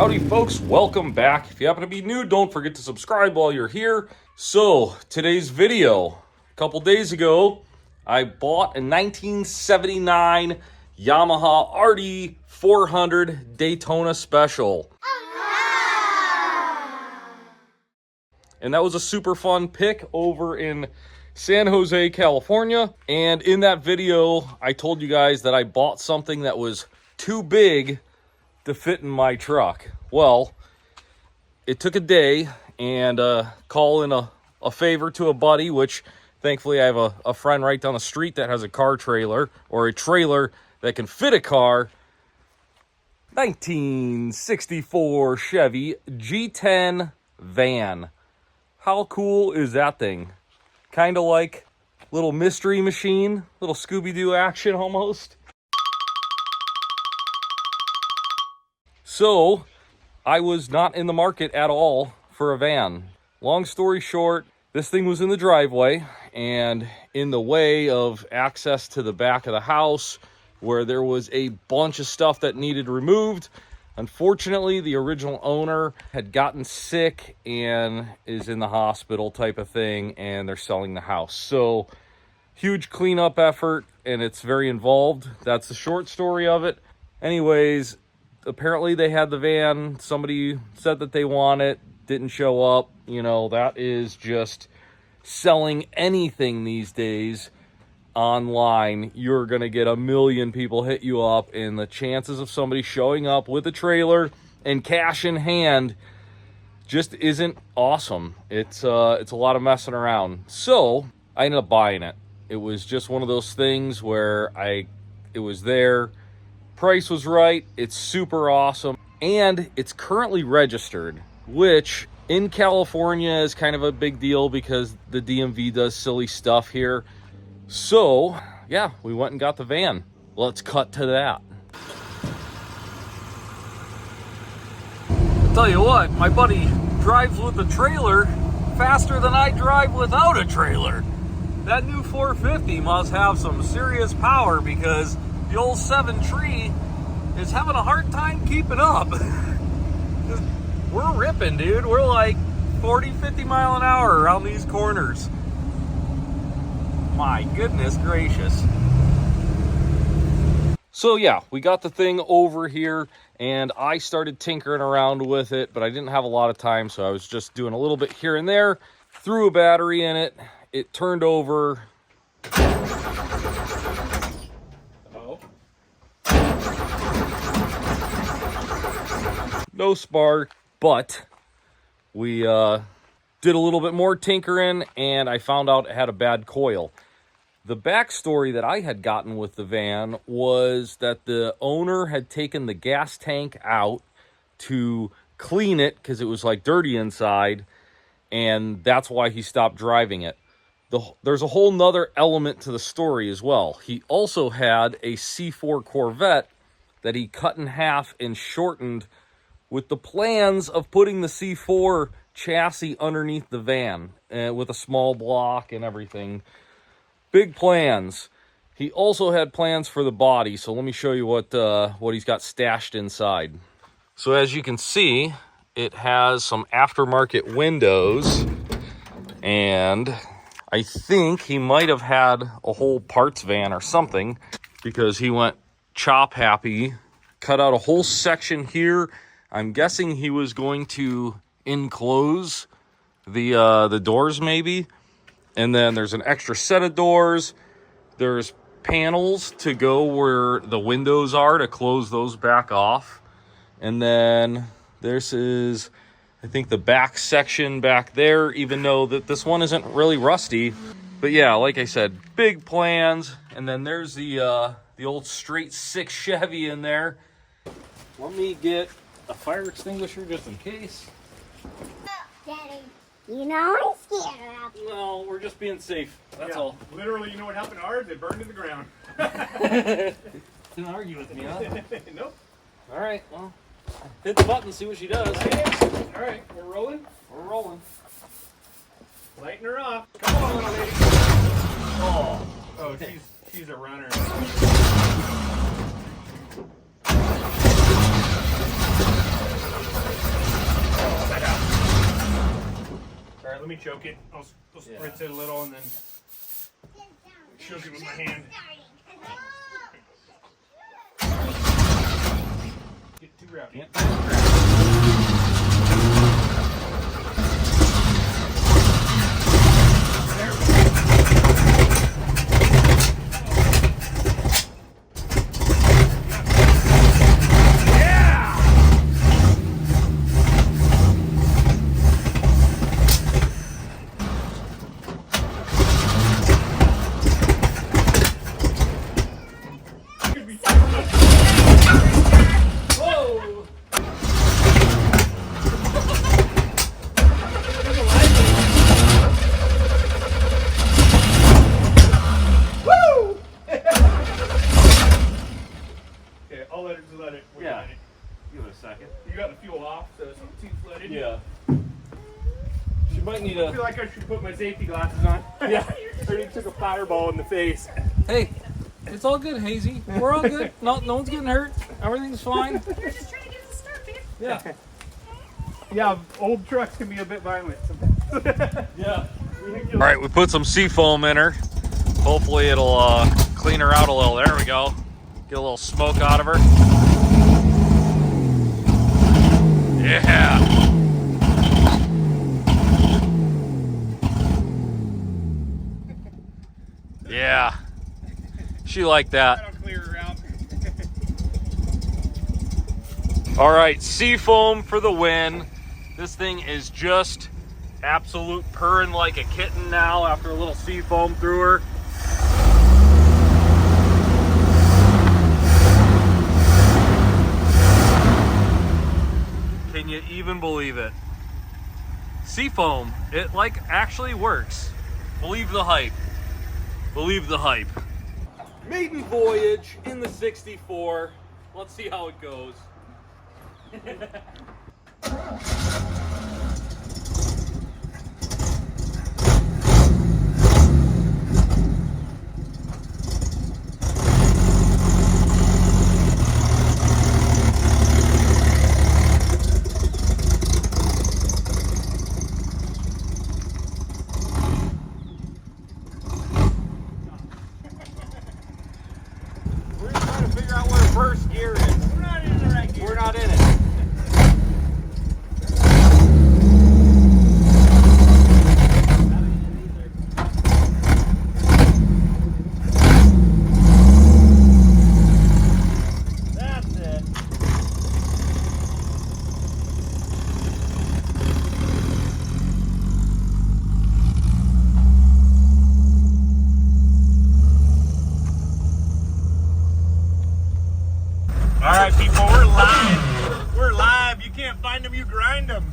Howdy folks, welcome back. If you happen to be new, don't forget to subscribe while you're here. So, today's video. A couple days ago, I bought a 1979 Yamaha RD 400 Daytona Special. And that was a super fun pick over in San Jose, California. And in that video, I told you guys that I bought something that was too big to fit in my truck. Well, it took a day and call in a favor to a buddy, which thankfully I have a friend right down the street that has a car trailer, or a trailer that can fit a car. 1964 Chevy G10 van. How cool is that thing? Kind of like a little mystery machine, little Scooby-Doo action almost. So, I was not in the market at all for a van. Long story short, this thing was in the driveway and in the way of access to the back of the house where there was a bunch of stuff that needed removed. Unfortunately, the original owner had gotten sick and is in the hospital type of thing, and they're selling the house. So, huge cleanup effort, and it's very involved. That's the short story of it. Anyways, apparently they had the van. Somebody said that they want it, didn't show up. You know, that is just selling anything these days online. You're going to get a million people hit you up, and the chances of somebody showing up with a trailer and cash in hand just isn't awesome. It's a lot of messing around. So I ended up buying it. It was just one of those things where it was there. Price was right. It's super awesome. And it's currently registered, which in California is kind of a big deal because the DMV does silly stuff here. So, yeah, we went and got the van. Let's cut to that. Tell you what, my buddy drives with a trailer faster than I drive without a trailer. That new 450 must have some serious power because the old 7-tree is having a hard time keeping up. We're ripping, dude. We're like 40, 50 mile an hour around these corners. My goodness gracious. So yeah, we got the thing over here and I started tinkering around with it, but I didn't have a lot of time, so I was just doing a little bit here and there. Threw a battery in it. It turned over. No spark, but we did a little bit more tinkering and I found out it had a bad coil. The backstory that I had gotten with the van was that the owner had taken the gas tank out to clean it because it was like dirty inside, and that's why he stopped driving it. There's a whole nother element to the story as well. He also had a C4 Corvette that he cut in half and shortened with the plans of putting the C4 chassis underneath the van with a small block and everything. Big plans. He also had plans for the body, so let me show you what he's got stashed inside. So as you can see, it has some aftermarket windows, and I think he might have had a whole parts van or something because he went chop happy, cut out a whole section here. I'm guessing he was going to enclose the doors maybe. And then there's an extra set of doors. There's panels to go where the windows are to close those back off. And then this is, I think, the back section back there, even though that this one isn't really rusty. But yeah, like I said, big plans. And then there's the old straight 6 Chevy in there. Let me get a fire extinguisher just in case. Daddy, you know I'm scared of you. No, we're just being safe. That's all. Literally, you know what happened to ours? It burned to the ground. Didn't argue with me, huh? Nope. All right, well, hit the button, see what she does. All right, we're rolling. We're rolling. Lighten her off. Come on, little lady. Oh, she's a runner. Let me choke it. I'll spritz it a little and then choke it with my hand. Get too rowdy. Let it. Yeah. Give it a second. You got the fuel off, so it's not too flooded. Yeah. She might need I feel like I should put my safety glasses on. Yeah. I already took a fireball in the face. Hey, it's all good, Hazy. We're all good. No one's getting hurt. Everything's fine. You're just trying to get us started. Yeah. Yeah, old trucks can be a bit violent sometimes. Yeah. All right, we put some seafoam in her. Hopefully it'll clean her out a little. There we go. Get a little smoke out of her. Yeah. Yeah. She liked that. That'll clear her out. All right, seafoam for the win. This thing is just absolute purring like a kitten now after a little seafoam through her. Can you even believe it? Seafoam, it like actually works. Believe the hype. Believe the hype. Maiden voyage in the 64. Let's see how it goes. We're trying to figure out where first gear is. We're not in the right gear. We're not in it. That's it. All right, people, we're live. We're live. You can't find them, you grind them.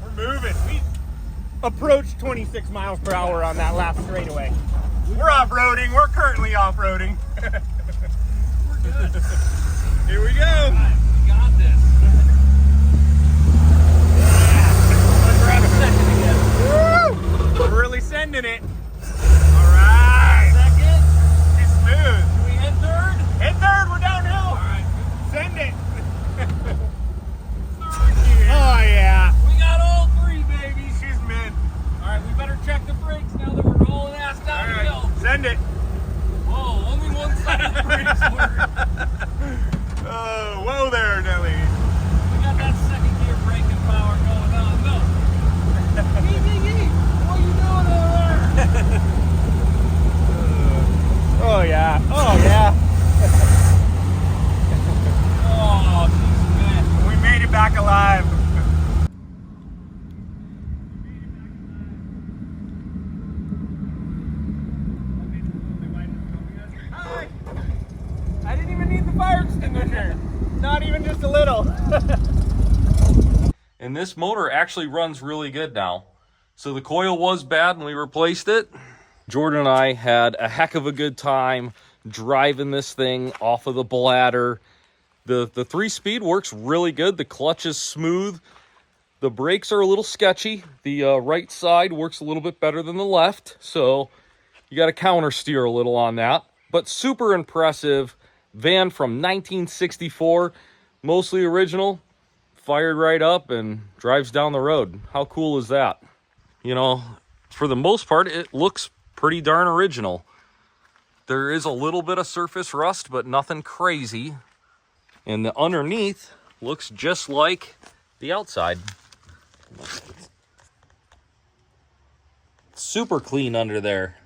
We're moving. We approached 26 miles per hour on that last straightaway. We're off-roading. We're currently off-roading. We're good. Here we go. All right, we got this. Let's grab a second again. Woo! We're really sending it. All right. Second. It's smooth. Can we hit third? Hit third. We're downhill. All right. Send it. Third gear. Oh, yeah. We got all three, baby. She's mid. All right, we better check the brakes now that we're rolling ass All down the right. hill. Send it. Whoa, only one side of the brakes work. Oh, whoa there, Nelly. We got that second gear braking power going on. No. Yee. What are you doing over there? Oh, yeah. Oh, yeah. Oh, she's good. We made it back alive. Hi. I didn't even need the fire extinguisher. Not even just a little. And this motor actually runs really good now. So the coil was bad when we replaced it. Jordan and I had a heck of a good time driving this thing off of the bladder. The 3-speed works really good. The clutch is smooth. The brakes are a little sketchy. The right side works a little bit better than the left. So you got to counter steer a little on that. But super impressive van from 1964. Mostly original. Fired right up and drives down the road. How cool is that? You know, for the most part, it looks pretty darn original. There is a little bit of surface rust, but nothing crazy. And the underneath looks just like the outside. Super clean under there.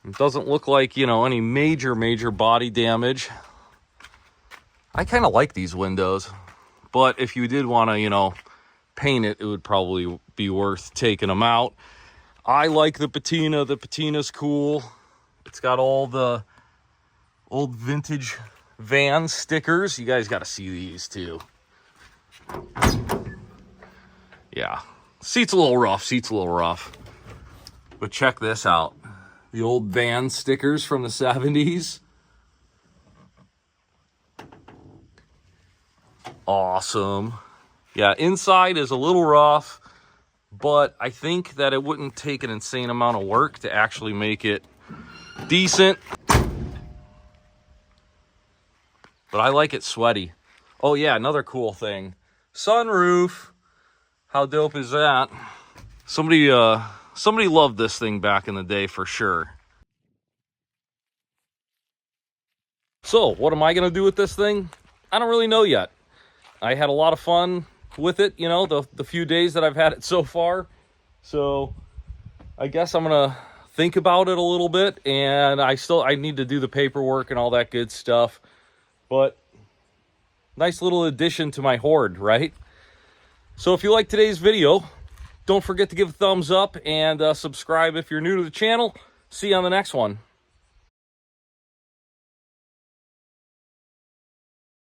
It doesn't look like, you know, any major body damage. I kind of like these windows, but if you did want to, you know, paint it, it would probably be worth taking them out. I like the patina. The patina's cool. It's got all the old vintage van stickers. You guys got to see these too. Yeah. Seat's a little rough. But check this out. The old van stickers from the 70s. Awesome. Yeah, inside is a little rough, but I think that it wouldn't take an insane amount of work to actually make it decent. But I like it sweaty. Oh yeah, another cool thing. Sunroof. How dope is that? Somebody loved this thing back in the day for sure. So, what am I going to do with this thing? I don't really know yet. I had a lot of fun with it, you know, the few days that I've had it so far. So, I guess I'm going to think about it a little bit, and I need to do the paperwork and all that good stuff. But, nice little addition to my hoard, right? So, if you like today's video, don't forget to give a thumbs up and subscribe if you're new to the channel. See you on the next one.